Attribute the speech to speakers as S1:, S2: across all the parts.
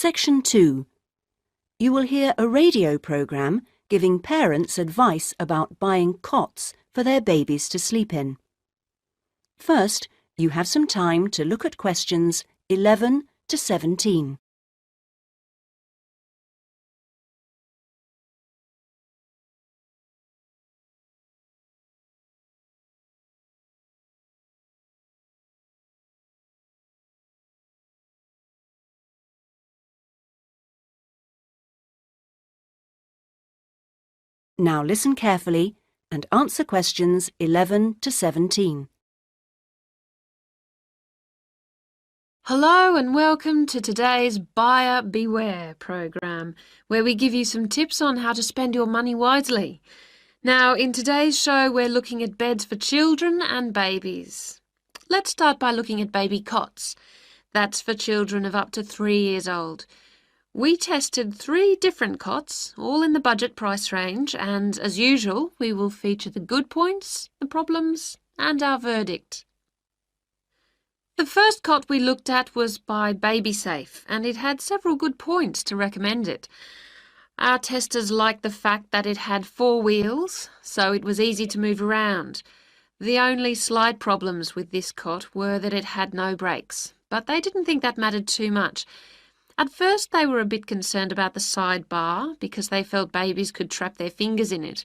S1: Section 2. You will hear a radio programme giving parents advice about buying cots for their babies to sleep in. First, you have some time to look at questions 11 to 17. Now listen carefully and answer questions 11 to 17.
S2: Hello and welcome to today's Buyer Beware program, where we give you some tips on how to spend your money wisely. Now, in today's show, we're looking at beds for children and babies. Let's start by looking at baby cots. That's for children of up to 3 years old. We tested 3 different cots, all in the budget price range, and as usual, we will feature the good points, the problems, and our verdict. The first cot we looked at was by BabySafe, and it had several good points to recommend it. Our testers liked the fact that it had 4 wheels, so it was easy to move around. The only slight problems with this cot were that it had no brakes, but they didn't think that mattered too much. At first they were a bit concerned about the side bar because they felt babies could trap their fingers in it.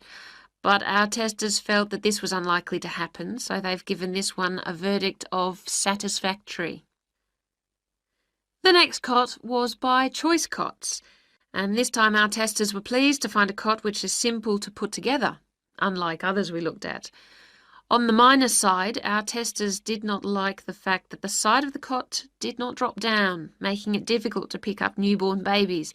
S2: But our testers felt that this was unlikely to happen, so they've given this one a verdict of satisfactory. The next cot was by Choice Cots, and this time our testers were pleased to find a cot which is simple to put together, unlike others we looked at. On the minus side, our testers did not like the fact that the side of the cot did not drop down, making it difficult to pick up newborn babies.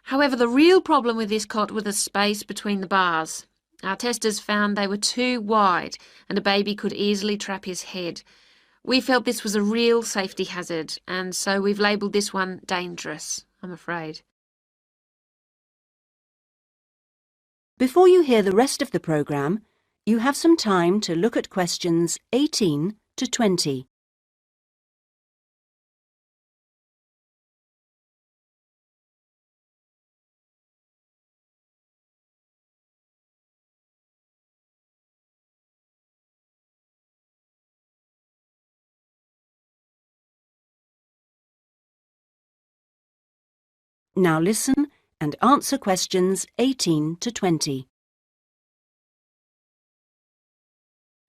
S2: However, the real problem with this cot was the space between the bars. Our testers found they were too wide and a baby could easily trap his head. We felt this was a real safety hazard, and so we've labelled this one dangerous, I'm afraid.
S1: Before you hear the rest of the programme, you have some time to look at questions 18 to 20. Now listen and answer questions 18 to 20.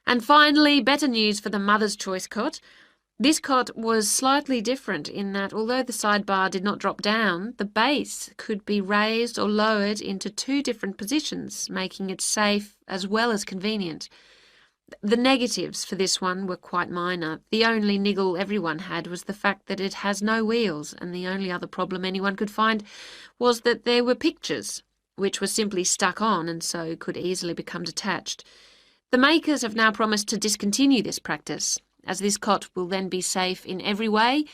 S2: And finally, better news for the Mother's Choice cot. This cot was slightly different in that although the sidebar did not drop down, the base could be raised or lowered into 2 different positions, making it safe as well as convenient. The negatives for this one were quite minor. The only niggle everyone had was the fact that it has no wheels, and the only other problem anyone could find was that there were pictures, which were simply stuck on and so could easily become detached. The makers have now promised to discontinue this practice. As this cot will then be safe in every way,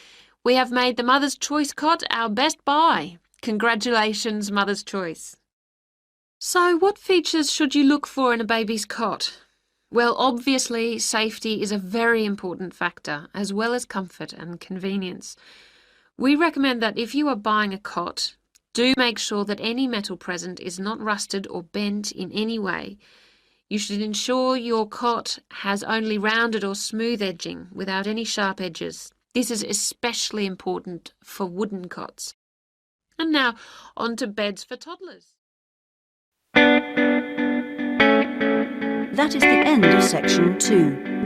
S2: we have made the Mother's Choice cot our best buy. Congratulations, Mother's Choice. So what features should you look for in a baby's cot? Well, obviously, safety is a very important factor, as well as comfort and convenience. We recommend that if you are buying a cot, do make sure that any metal present is not rusted or bent in any way. You should ensure your cot has only rounded or smooth edging without any sharp edges. This is especially important for wooden cots. And now, on to beds for toddlers.
S1: That is the end of section 2.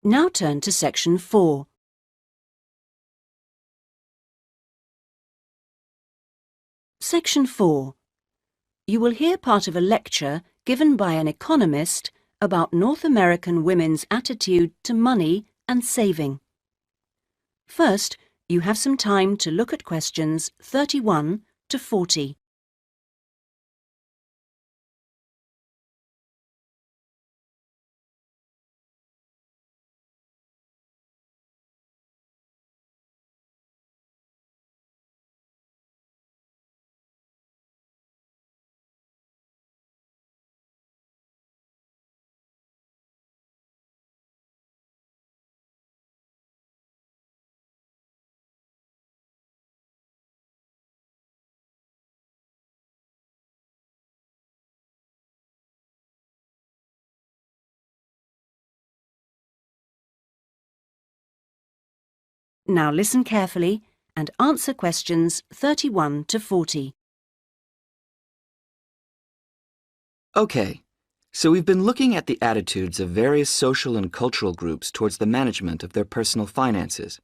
S1: Now turn to section 4. Section 4. You will hear part of a lecture given by an economist about North American women's attitude to money and saving. First, you have some time to look at questions 31 to 40. Now listen carefully and answer questions 31 to 40.
S3: Okay, so we've been looking at the attitudes of various social and cultural groups towards the management of their personal finances,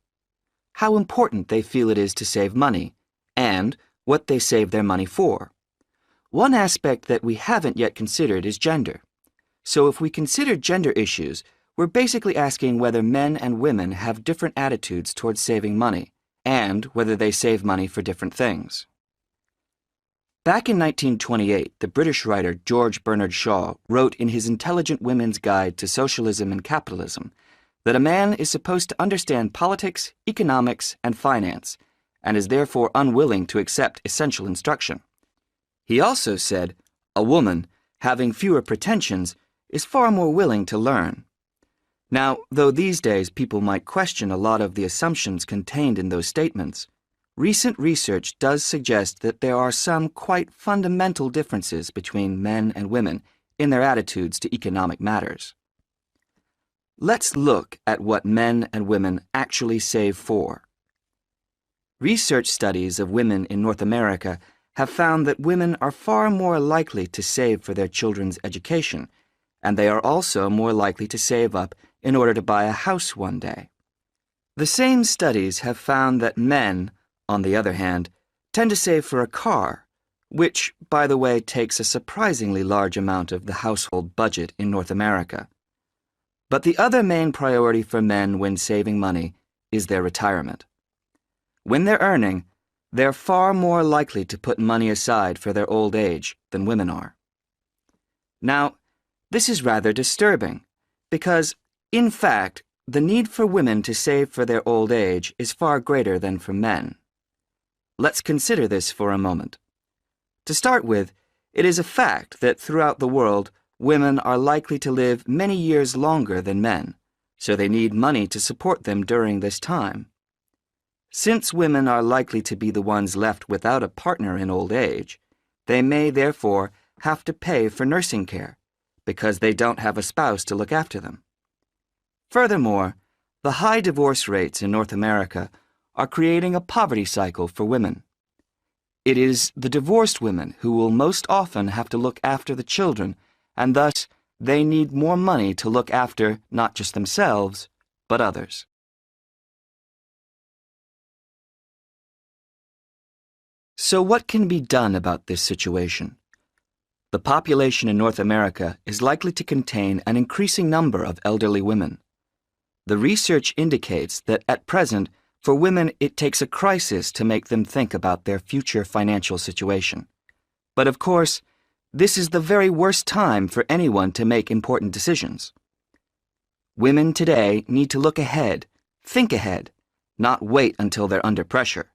S3: how important they feel it is to save money, and what they save their money for. One aspect that we haven't yet considered is gender. So if we consider gender issues, we're basically asking whether men and women have different attitudes towards saving money, and whether they save money for different things. Back in 1928, the British writer George Bernard Shaw wrote in his Intelligent Women's Guide to Socialism and Capitalism that a man is supposed to understand politics, economics, and finance, and is therefore unwilling to accept essential instruction. He also said, a woman, having fewer pretensions, is far more willing to learn. Now, though these days people might question a lot of the assumptions contained in those statements, recent research does suggest that there are some quite fundamental differences between men and women in their attitudes to economic matters. Let's look at what men and women actually save for. Research studies of women in North America have found that women are far more likely to save for their children's education, and they are also more likely to save up in order to buy a house one day. The same studies have found that men, on the other hand, tend to save for a car, which, by the way, takes a surprisingly large amount of the household budget in North America. But the other main priority for men when saving money is their retirement. When they're earning, they're far more likely to put money aside for their old age than women are. Now, this is rather disturbing, because, in fact, the need for women to save for their old age is far greater than for men. Let's consider this for a moment. To start with, it is a fact that throughout the world, women are likely to live many years longer than men, so they need money to support them during this time. Since women are likely to be the ones left without a partner in old age, they may therefore have to pay for nursing care, because they don't have a spouse to look after them. Furthermore, the high divorce rates in North America are creating a poverty cycle for women. It is the divorced women who will most often have to look after the children, and thus they need more money to look after not just themselves, but others. So what can be done about this situation? The population in North America is likely to contain an increasing number of elderly women. The research indicates that at present, for women, it takes a crisis to make them think about their future financial situation. But of course, this is the very worst time for anyone to make important decisions. Women today need to look ahead, think ahead, not wait until they're under pressure.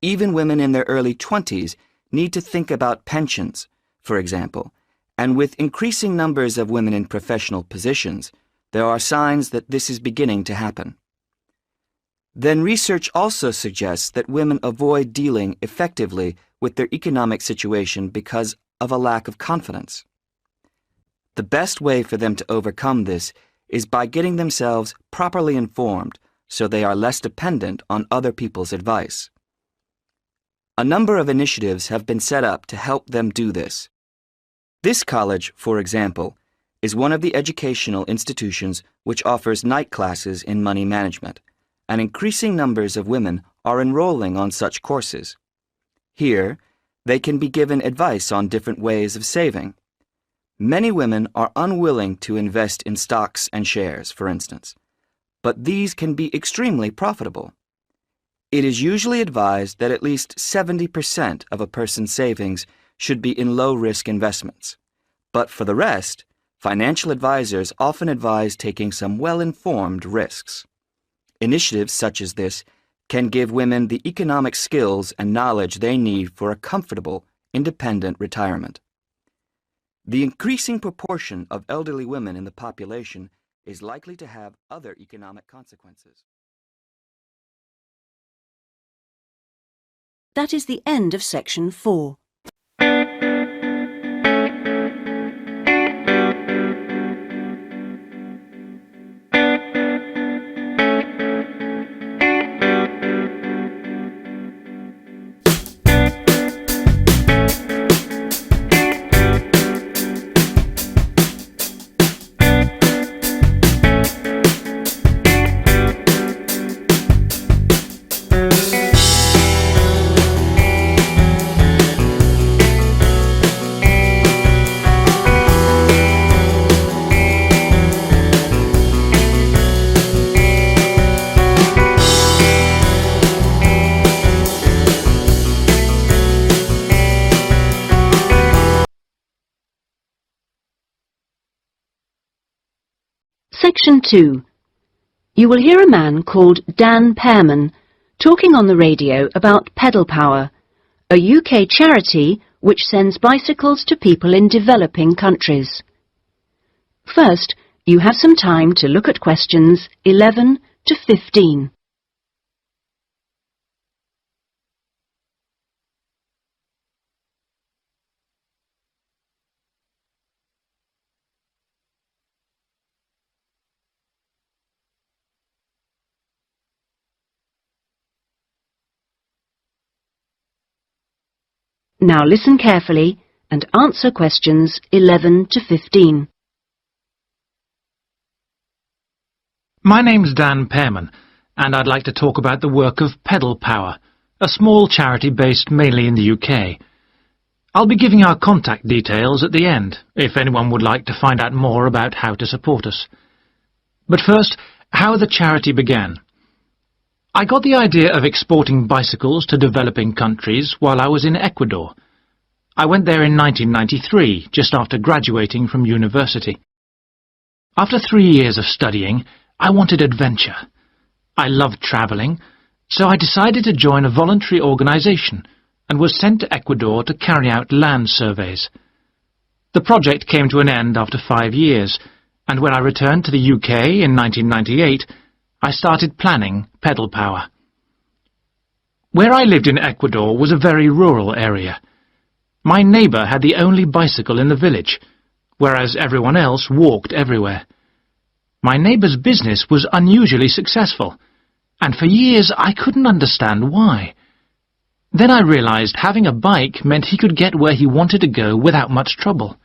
S3: Even women in their early 20s need to think about pensions, for example, and with increasing numbers of women in professional positions, there are signs that this is beginning to happen. Then research also suggests that women avoid dealing effectively with their economic situation because of a lack of confidence. The best way for them to overcome this is by getting themselves properly informed so they are less dependent on other people's advice. A number of initiatives have been set up to help them do this. This college, for example, is one of the educational institutions which offers night classes in money management, and increasing numbers of women are enrolling on such courses. Here, they can be given advice on different ways of saving. Many women are unwilling to invest in stocks and shares, for instance, but these can be extremely profitable. It is usually advised that at least 70% of a person's savings should be in low-risk investments. But for the rest, financial advisors often advise taking some well-informed risks. Initiatives such as this can give women the economic skills and knowledge they need for a comfortable, independent retirement. The increasing proportion of elderly women in the population is likely to have other economic consequences.
S1: That is the end of section 4. Section 2. You will hear a man called Dan Pearman talking on the radio about Pedal Power, a UK charity which sends bicycles to people in developing countries. First, you have some time to look at questions 11 to 15. Now listen carefully and answer questions 11 to 15.
S4: My name's Dan Pearman, and I'd like to talk about the work of Pedal Power, a small charity based mainly in the UK. I'll be giving our contact details at the end, if anyone would like to find out more about how to support us. But first, how the charity began. I got the idea of exporting bicycles to developing countries while I was in Ecuador. I went there in 1993, just after graduating from university. After 3 years of studying, I wanted adventure. I loved travelling, so I decided to join a voluntary organisation and was sent to Ecuador to carry out land surveys. The project came to an end after 5 years, and when I returned to the UK in 1998, I started planning Pedal Power. Where I lived in Ecuador was a very rural area. My neighbour had the only bicycle in the village, whereas everyone else walked everywhere. My neighbour's business was unusually successful, and for years I couldn't understand why. Then I realised having a bike meant he could get where he wanted to go without much trouble.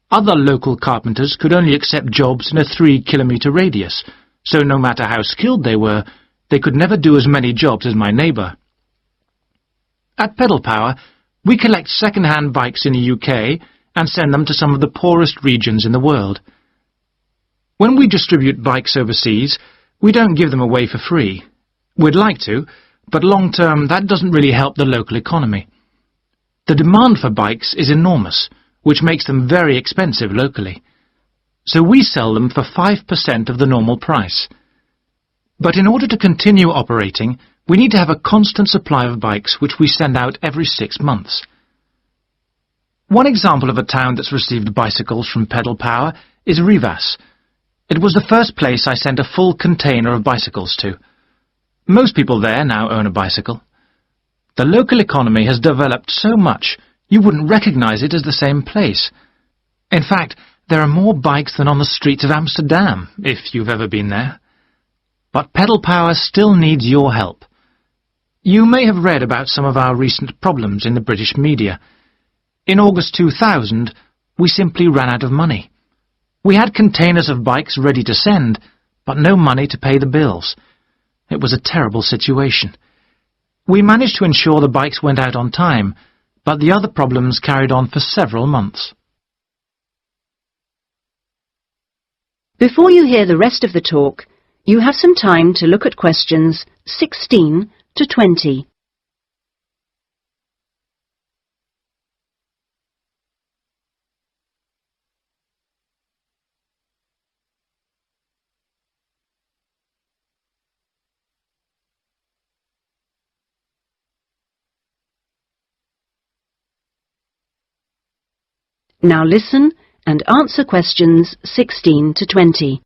S4: Other local carpenters could only accept jobs in a 3-kilometre radius, so no matter how skilled they were, they could never do as many jobs as my neighbour. At Pedal Power, we collect second-hand bikes in the UK and send them to some of the poorest regions in the world. When we distribute bikes overseas, we don't give them away for free. We'd like to, but long-term that doesn't really help the local economy. The demand for bikes is enormous, which makes them very expensive locally. So we sell them for 5% of the normal price. But in order to continue operating, we need to have a constant supply of bikes which we send out every 6 months. One example of a town that's received bicycles from Pedal Power is Rivas. It was the first place I sent a full container of bicycles to. Most people there now own a bicycle. The local economy has developed so much you wouldn't recognize it as the same place. In fact, there are more bikes than on the streets of Amsterdam, if you've ever been there. But Pedal Power still needs your help. You may have read about some of our recent problems in the British media. In August 2000, we simply ran out of money. We had containers of bikes ready to send, but no money to pay the bills. It was a terrible situation. We managed to ensure the bikes went out on time, but the other problems carried on for several months.
S1: Before you hear the rest of the talk, you have some time to look at questions 16 to 20. Now listen and answer questions 16 to 20.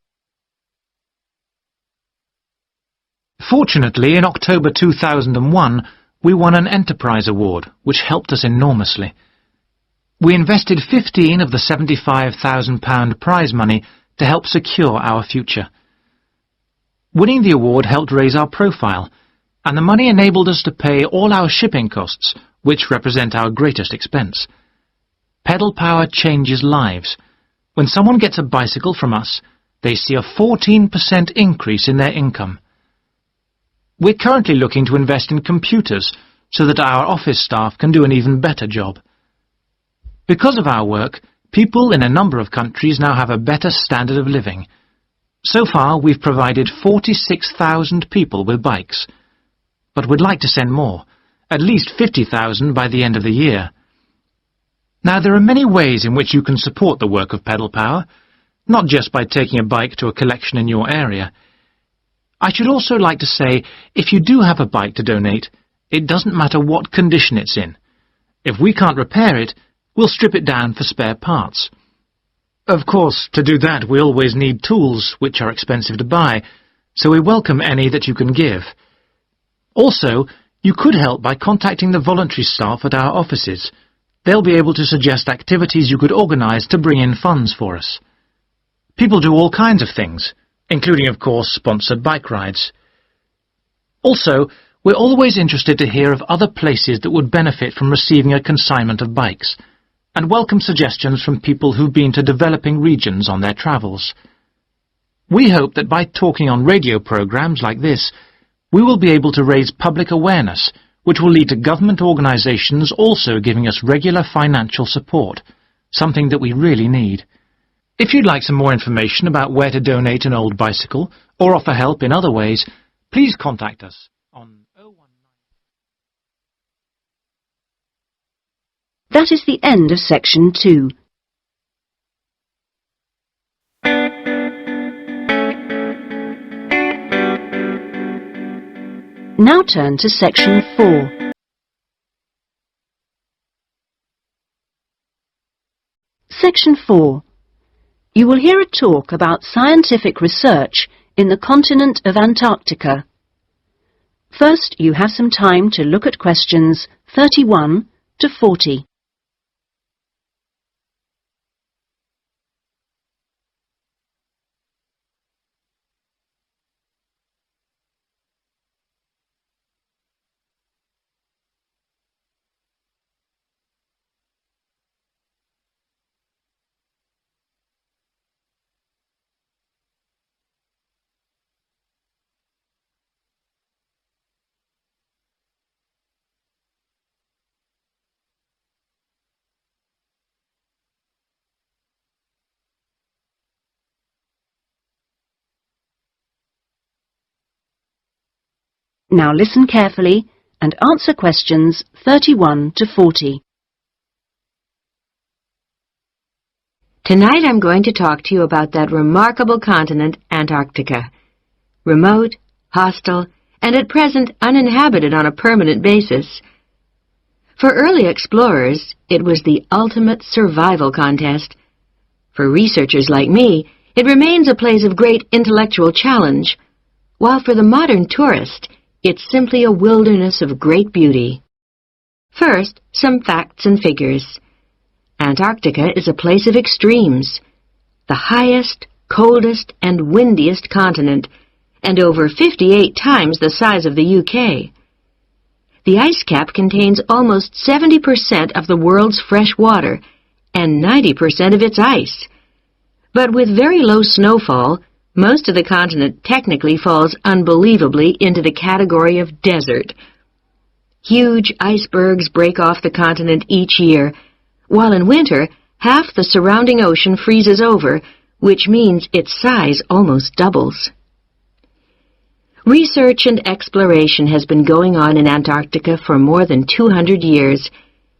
S4: Fortunately, in October 2001, we won an Enterprise Award, which helped us enormously. We invested 15 of the £75,000 prize money to help secure our future. Winning the award helped raise our profile, and the money enabled us to pay all our shipping costs, which represent our greatest expense. Pedal Power changes lives. When someone gets a bicycle from us, they see a 14% increase in their income. We're currently looking to invest in computers so that our office staff can do an even better job. Because of our work, people in a number of countries now have a better standard of living. So far, we've provided 46,000 people with bikes. But we'd like to send more, at least 50,000 by the end of the year. Now, there are many ways in which you can support the work of Pedal Power. not just by taking a bike to a collection in your area. I should also like to say, if you do have a bike to donate, it doesn't matter what condition it's in. If we can't repair it, we'll strip it down for spare parts. Of course, to do that we always need tools, which are expensive to buy, so we welcome any that you can give. Also, you could help by contacting the voluntary staff at our offices. They'll be able to suggest activities you could organise to bring in funds for us. People do all kinds of things, including, of course, sponsored bike rides. Also, we're always interested to hear of other places that would benefit from receiving a consignment of bikes, and welcome suggestions from people who've been to developing regions on their travels. We hope that by talking on radio programmes like this, we will be able to raise public awareness, which will lead to government organisations also giving us regular financial support, something that we really need. If you'd like some more information about where to donate an old bicycle, or offer help in other ways, please contact us on 019.
S1: That is the end of section 2. Now turn to section 4. Section 4. You will hear a talk about scientific research in the continent of Antarctica. First, you have some time to look at questions 31 to 40. Now listen carefully and answer questions 31 to 40.
S5: Tonight I'm going to talk to you about that remarkable continent, Antarctica. Remote, hostile, and at present uninhabited on a permanent basis. For early explorers, it was the ultimate survival contest. For researchers like me, it remains a place of great intellectual challenge, while for the modern tourist, it's simply a wilderness of great beauty. First, some facts and figures. Antarctica is a place of extremes, the highest, coldest, and windiest continent, and over 58 times the size of the UK. The ice cap contains almost 70% of the world's fresh water and 90% of its ice. But with very low snowfall, most of the continent technically falls unbelievably into the category of desert. Huge icebergs break off the continent each year, while in winter, half the surrounding ocean freezes over, which means its size almost doubles. Research and exploration has been going on in Antarctica for more than 200 years,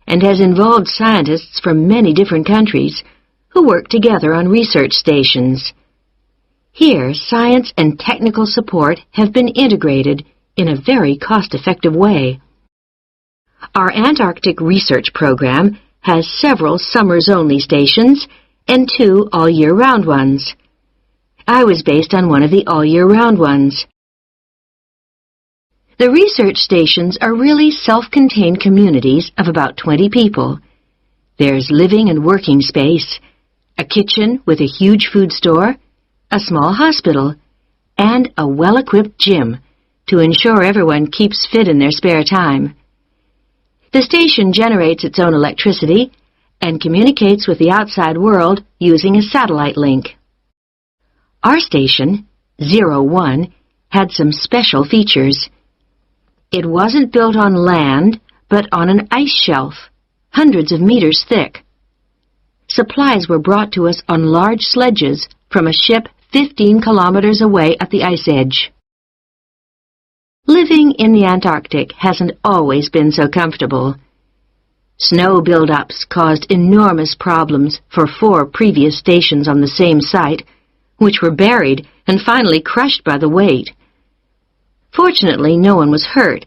S5: and has involved scientists from many different countries who work together on research stations. Here, science and technical support have been integrated in a very cost-effective way. Our Antarctic research program has several summers-only stations and 2 all-year-round ones. I was based on one of the all-year-round ones. The research stations are really self-contained communities of about 20 people. There's living and working space, a kitchen with a huge food store, a small hospital, and a well-equipped gym to ensure everyone keeps fit in their spare time. The station generates its own electricity and communicates with the outside world using a satellite link. Our station, 01, had some special features. It wasn't built on land, but on an ice shelf, hundreds of meters thick. Supplies were brought to us on large sledges from a ship 15 kilometers away at the ice edge. Living in the Antarctic hasn't always been so comfortable. Snow buildups caused enormous problems for 4 previous stations on the same site, which were buried and finally crushed by the weight. Fortunately, no one was hurt,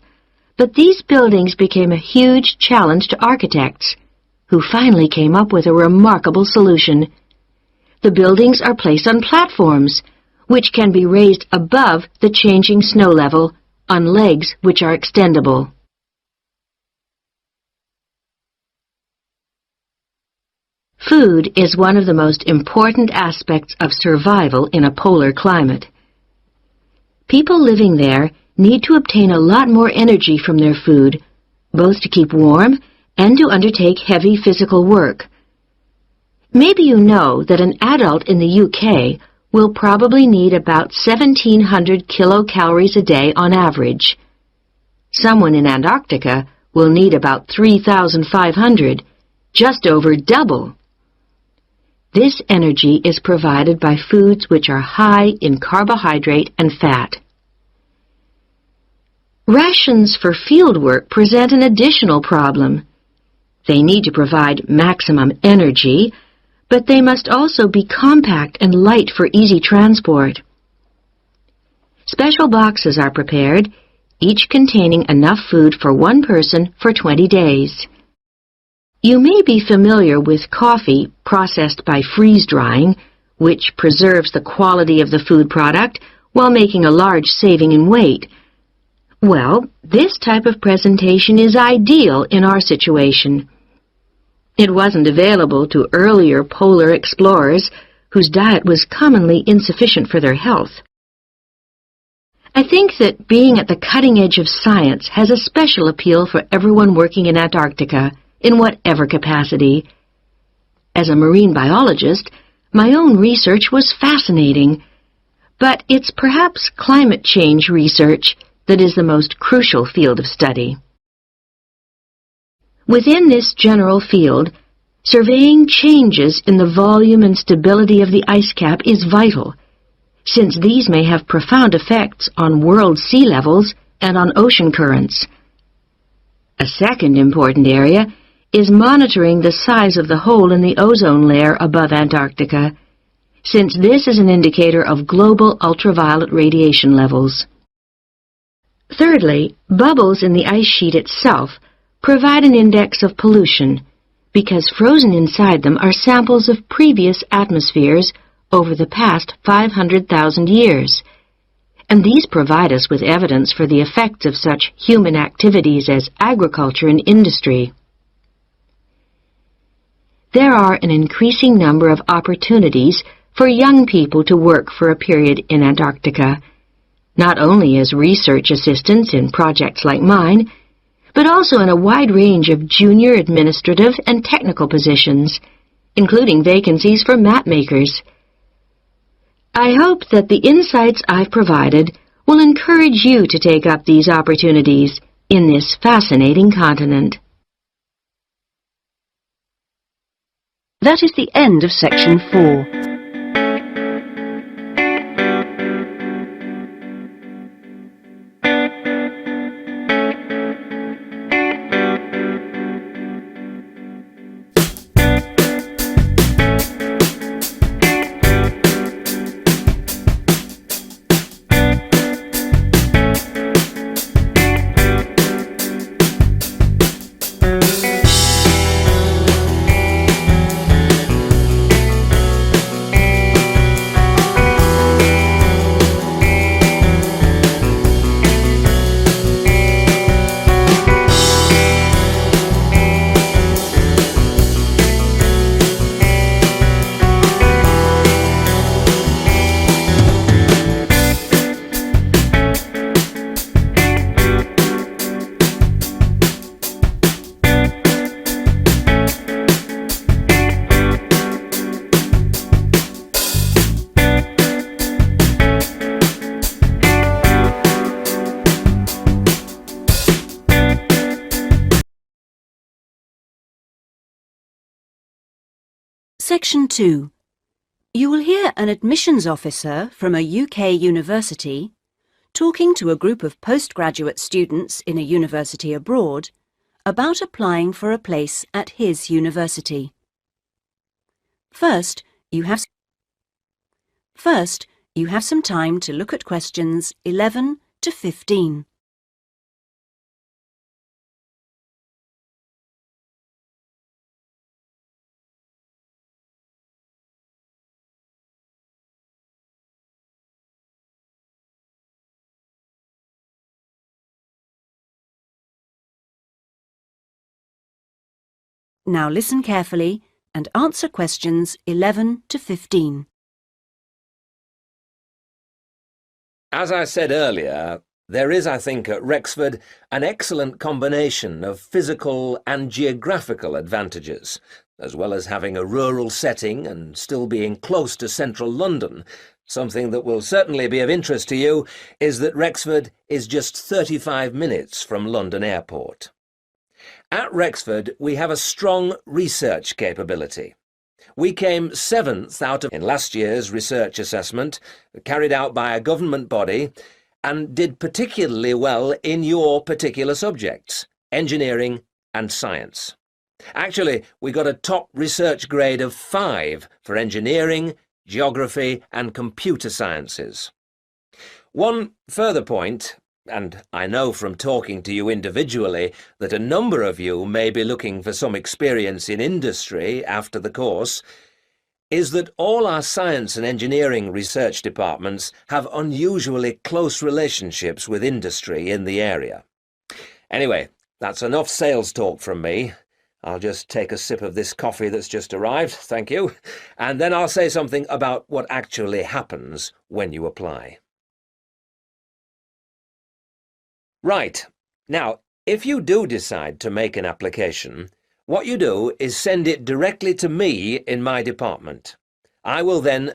S5: but these buildings became a huge challenge to architects, who finally came up with a remarkable solution. The buildings are placed on platforms, which can be raised above the changing snow level on legs which are extendable. Food is one of the most important aspects of survival in a polar climate. People living there need to obtain a lot more energy from their food, both to keep warm and to undertake heavy physical work. Maybe you know that an adult in the UK will probably need about 1,700 kilocalories a day on average. Someone in Antarctica will need about 3,500, just over double. This energy is provided by foods which are high in carbohydrate and fat. Rations for field work present an additional problem. They need to provide maximum energy, but they must also be compact and light for easy transport. Special boxes are prepared, each containing enough food for one person for 20 days. You may be familiar with coffee processed by freeze-drying, which preserves the quality of the food product while making a large saving in weight. Well, this type of presentation is ideal in our situation. It wasn't available to earlier polar explorers whose diet was commonly insufficient for their health. I think that being at the cutting edge of science has a special appeal for everyone working in Antarctica, in whatever capacity. As a marine biologist, my own research was fascinating, but it's perhaps climate change research that is the most crucial field of study. Within this general field, surveying changes in the volume and stability of the ice cap is vital, since these may have profound effects on world sea levels and on ocean currents. A second important area is monitoring the size of the hole in the ozone layer above Antarctica, since this is an indicator of global ultraviolet radiation levels. Thirdly, bubbles in the ice sheet itself provide an index of pollution, because frozen inside them are samples of previous atmospheres over the past 500,000 years, and these provide us with evidence for the effects of such human activities as agriculture and industry. There are an increasing number of opportunities for young people to work for a period in Antarctica, not only as research assistants in projects like mine, but also in a wide range of junior administrative and technical positions, including vacancies for map makers. I hope that the insights I've provided will encourage you to take up these opportunities in this fascinating continent.
S1: That is the end of section 4. Section 2. You will hear an admissions officer from a UK university talking to a group of postgraduate students in a university abroad about applying for a place at his university. First, you have some time to look at questions 11 to 15. Now listen carefully and answer questions 11 to 15.
S6: As I said earlier, there is, I think, at Rexford an excellent combination of physical and geographical advantages, as well as having a rural setting and still being close to central London. Something that will certainly be of interest to you is that Rexford is just 35 minutes from London Airport. At Rexford, we have a strong research capability. We came 7th out of in last year's research assessment, carried out by a government body, and did particularly well in your particular subjects, engineering and science. Actually, we got a top research grade of 5 for engineering, geography and computer sciences. One further point, and I know from talking to you individually that a number of you may be looking for some experience in industry after the course, is that all our science and engineering research departments have unusually close relationships with industry in the area. Anyway, that's enough sales talk from me. I'll just take a sip of this coffee that's just arrived, thank you, and then I'll say something about what actually happens when you apply. Right, now, if you do decide to make an application, what you do is send it directly to me in my department. I will then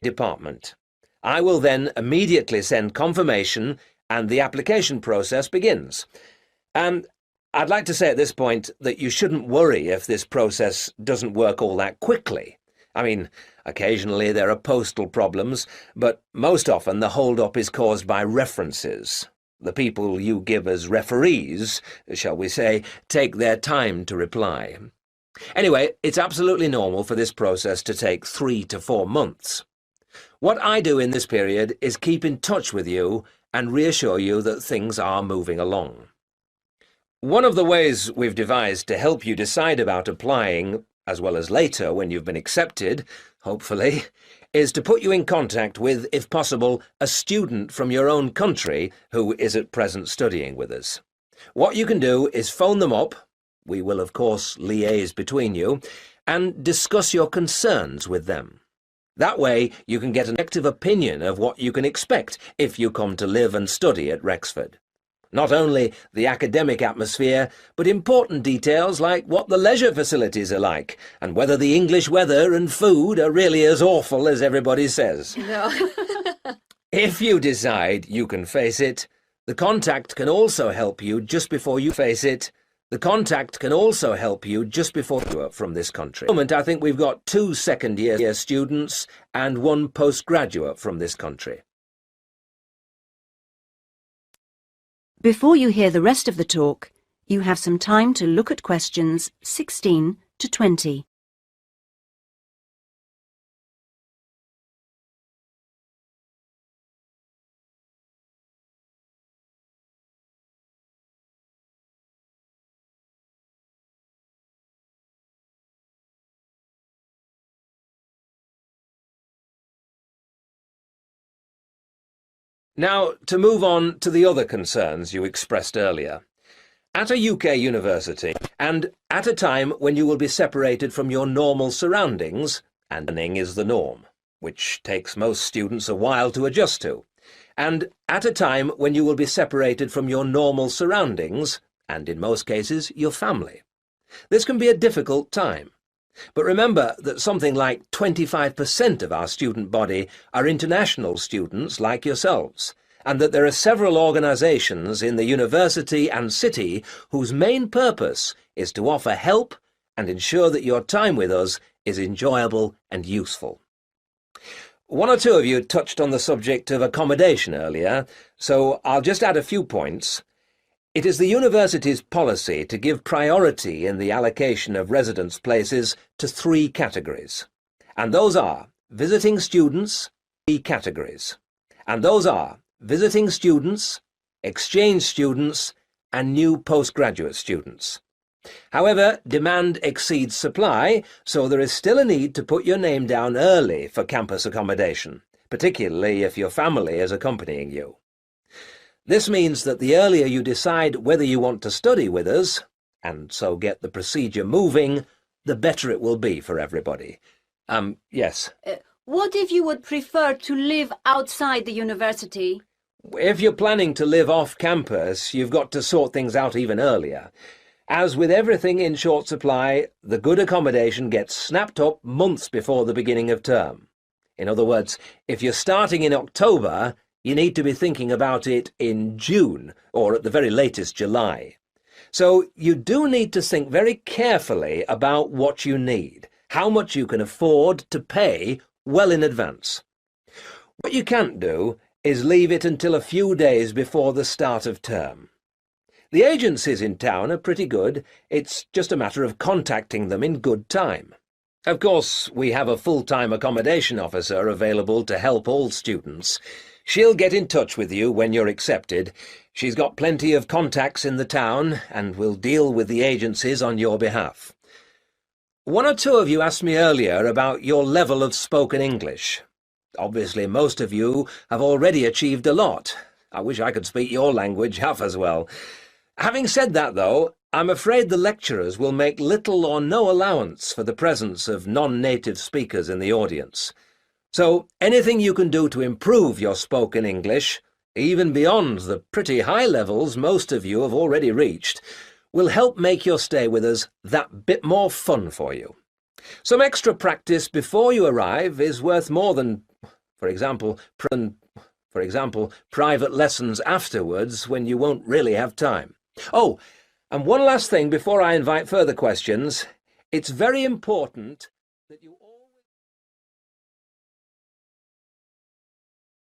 S6: immediately send confirmation and the application process begins. And I'd like to say at this point that you shouldn't worry if this process doesn't work all that quickly. I mean, occasionally there are postal problems, but most often the hold-up is caused by references. The people you give as referees, shall we say, take their time to reply. Anyway, it's absolutely normal for this process to take 3 to 4 months. What I do in this period is keep in touch with you and reassure you that things are moving along. One of the ways we've devised to help you decide about applying, as well as later when you've been accepted, hopefully, is to put you in contact with, if possible, a student from your own country who is at present studying with us. What you can do is phone them up, we will of course liaise between you, and discuss your concerns with them. That way you can get an objective opinion of what you can expect if you come to live and study at Rexford. Not only the academic atmosphere, but important details like what the leisure facilities are like, and whether the English weather and food are really as awful as everybody says.
S2: No.
S6: If you decide you can face it, the contact can also help you just before you face it. The contact can also help you just before you are from this country. At the moment, I think we've got 2 second-year students and 1 postgraduate from this country.
S1: Before you hear the rest of the talk, you have some time to look at questions 16 to 20.
S6: Now, to move on to the other concerns you expressed earlier. At a UK university, and at a time when you will be separated from your normal surroundings, and learning is the norm, which takes most students a while to adjust to, and at a time when you will be separated from your normal surroundings, and in most cases your family. This can be a difficult time. But remember that something like 25% of our student body are international students like yourselves, and that there are several organisations in the university and city whose main purpose is to offer help and ensure that your time with us is enjoyable and useful. 1 or 2 of you touched on the subject of accommodation earlier, so I'll just add a few points. It is the university's policy to give priority in the allocation of residence places to 3 categories, and those are visiting students, exchange students, and new postgraduate students. However, demand exceeds supply, so there is still a need to put your name down early for campus accommodation, particularly if your family is accompanying you. This means that the earlier you decide whether you want to study with us, and so get the procedure moving, the better it will be for everybody. Yes.
S1: What if you would prefer to live outside the university?
S6: If you're planning to live off campus, you've got to sort things out even earlier. As with everything in short supply, the good accommodation gets snapped up months before the beginning of term. In other words, if you're starting in October, you need to be thinking about it in June, or at the very latest July. So you do need to think very carefully about what you need, how much you can afford to pay well in advance. What you can't do is leave it until a few days before the start of term. The agencies in town are pretty good. It's just a matter of contacting them in good time. Of course, we have a full-time accommodation officer available to help all students. She'll get in touch with you when you're accepted. She's got plenty of contacts in the town and will deal with the agencies on your behalf. 1 or 2 of you asked me earlier about your level of spoken English. Obviously, most of you have already achieved a lot. I wish I could speak your language half as well. Having said that, though, I'm afraid the lecturers will make little or no allowance for the presence of non-native speakers in the audience. So anything you can do to improve your spoken English, even beyond the pretty high levels most of you have already reached, will help make your stay with us that bit more fun for you. Some extra practice before you arrive is worth more than, for example, private lessons afterwards when you won't really have time. Oh, and one last thing before I invite further questions. It's very important that you always...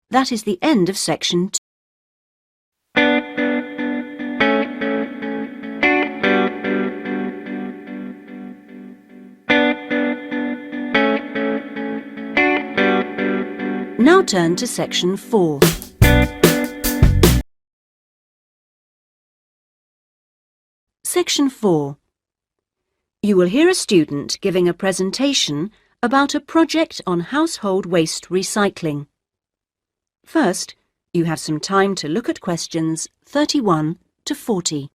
S1: That is the end of section 2. Now turn to section 4. Section 4. You will hear a student giving a presentation about a project on household waste recycling. First, you have some time to look at questions 31 to 40.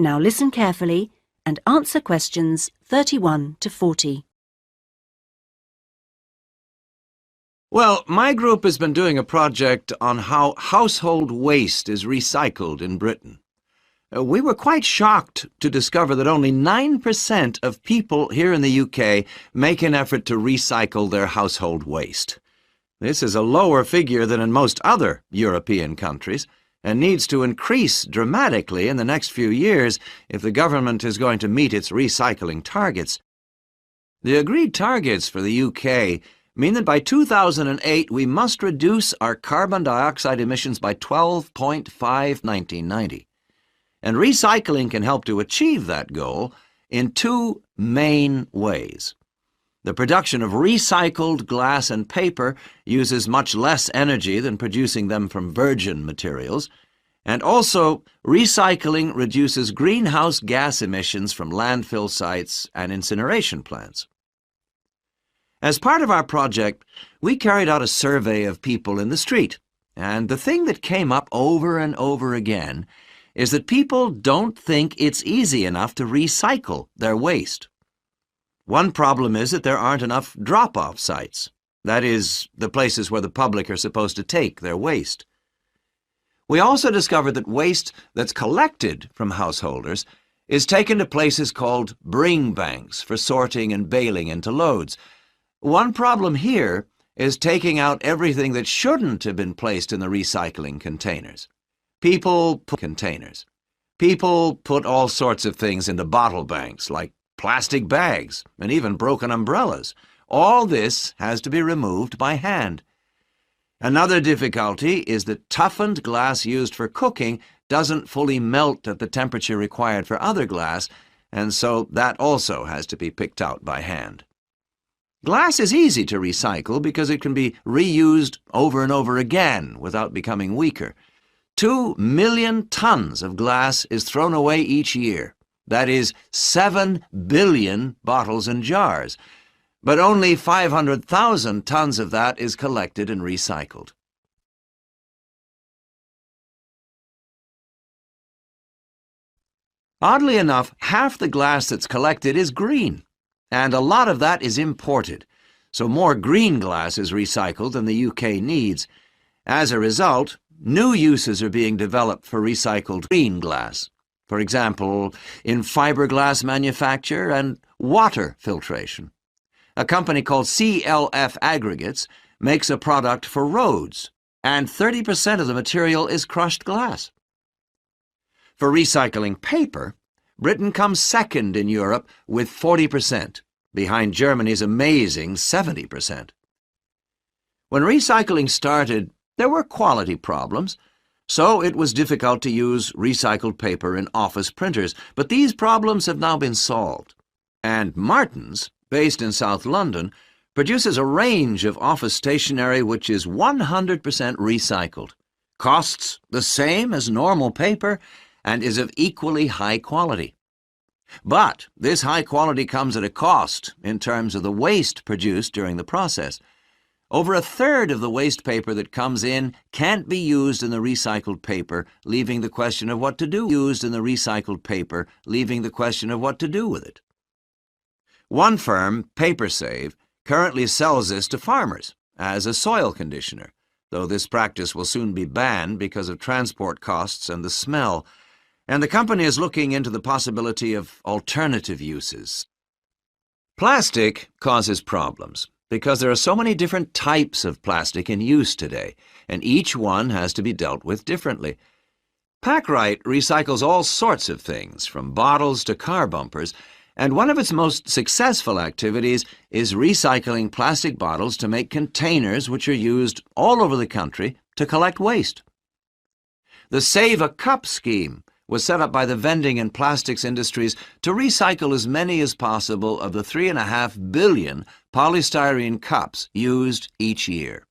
S1: Now listen carefully and answer questions 31 to 40.
S7: Well, my group has been doing a project on how household waste is recycled in Britain. We were quite shocked to discover that only 9% of people here in the UK make an effort to recycle their household waste. This is a lower figure than in most other European countries, and needs to increase dramatically in the next few years if the government is going to meet its recycling targets. The agreed targets for the UK mean that by 2008 we must reduce our carbon dioxide emissions by 12.5 1990. And recycling can help to achieve that goal in 2 main ways. The production of recycled glass and paper uses much less energy than producing them from virgin materials, and also recycling reduces greenhouse gas emissions from landfill sites and incineration plants. As part of our project, we carried out a survey of people in the street, and the thing that came up over and over again is that people don't think it's easy enough to recycle their waste. One problem is that there aren't enough drop-off sites. That is, the places where the public are supposed to take their waste. We also discovered that waste that's collected from householders is taken to places called bring banks for sorting and baling into loads. One problem here is taking out everything that shouldn't have been placed in the recycling containers. People put all sorts of things into bottle banks, like plastic bags and even broken umbrellas. All this has to be removed by hand. Another difficulty is that toughened glass used for cooking doesn't fully melt at the temperature required for other glass, and so that also has to be picked out by hand. Glass is easy to recycle because it can be reused over and over again without becoming weaker. 2 million tons of glass is thrown away each year. That is 7 billion bottles and jars. But only 500,000 tons of that is collected and recycled. Oddly enough, half the glass that's collected is green, and a lot of that is imported, so more green glass is recycled than the UK needs. As a result, new uses are being developed for recycled green glass, for example, in fiberglass manufacture and water filtration. A company called CLF Aggregates makes a product for roads, and 30% of the material is crushed glass. For recycling paper, Britain comes second in Europe with 40%, behind Germany's amazing 70%. When recycling started, there were quality problems, so it was difficult to use recycled paper in office printers, but these problems have now been solved. And Martins, based in South London, produces a range of office stationery which is 100% recycled, costs the same as normal paper, and is of equally high quality. But this high quality comes at a cost in terms of the waste produced during the process. Over a third of the waste paper that comes in can't be used in the recycled paper, leaving the question of what to do with it. One firm, PaperSave, currently sells this to farmers as a soil conditioner, though this practice will soon be banned because of transport costs and the smell, and the company is looking into the possibility of alternative uses. Plastic causes problems because there are so many different types of plastic in use today, and each one has to be dealt with differently. Packrite recycles all sorts of things, from bottles to car bumpers, and one of its most successful activities is recycling plastic bottles to make containers which are used all over the country to collect waste. The Save a Cup scheme was set up by the vending and plastics industries to recycle as many as possible of the 3.5 billion polystyrene cups used each year.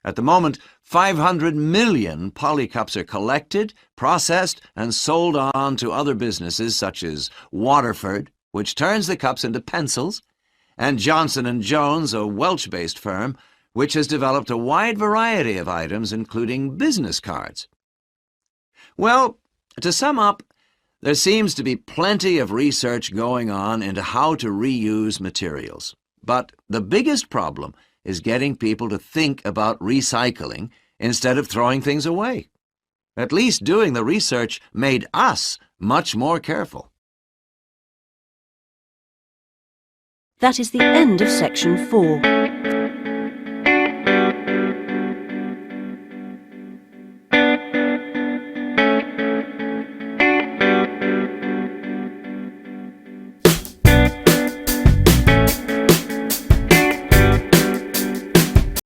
S7: At the moment, 500 million polycups are collected, processed, and sold on to other businesses such as Waterford, which turns the cups into pencils, and Johnson & Jones, a Welsh-based firm, which has developed a wide variety of items, including business cards. Well, to sum up, there seems to be plenty of research going on into how to reuse materials. But the biggest problem is getting people to think about recycling instead of throwing things away. At least doing the research made us much more careful.
S1: That is the end of section 4.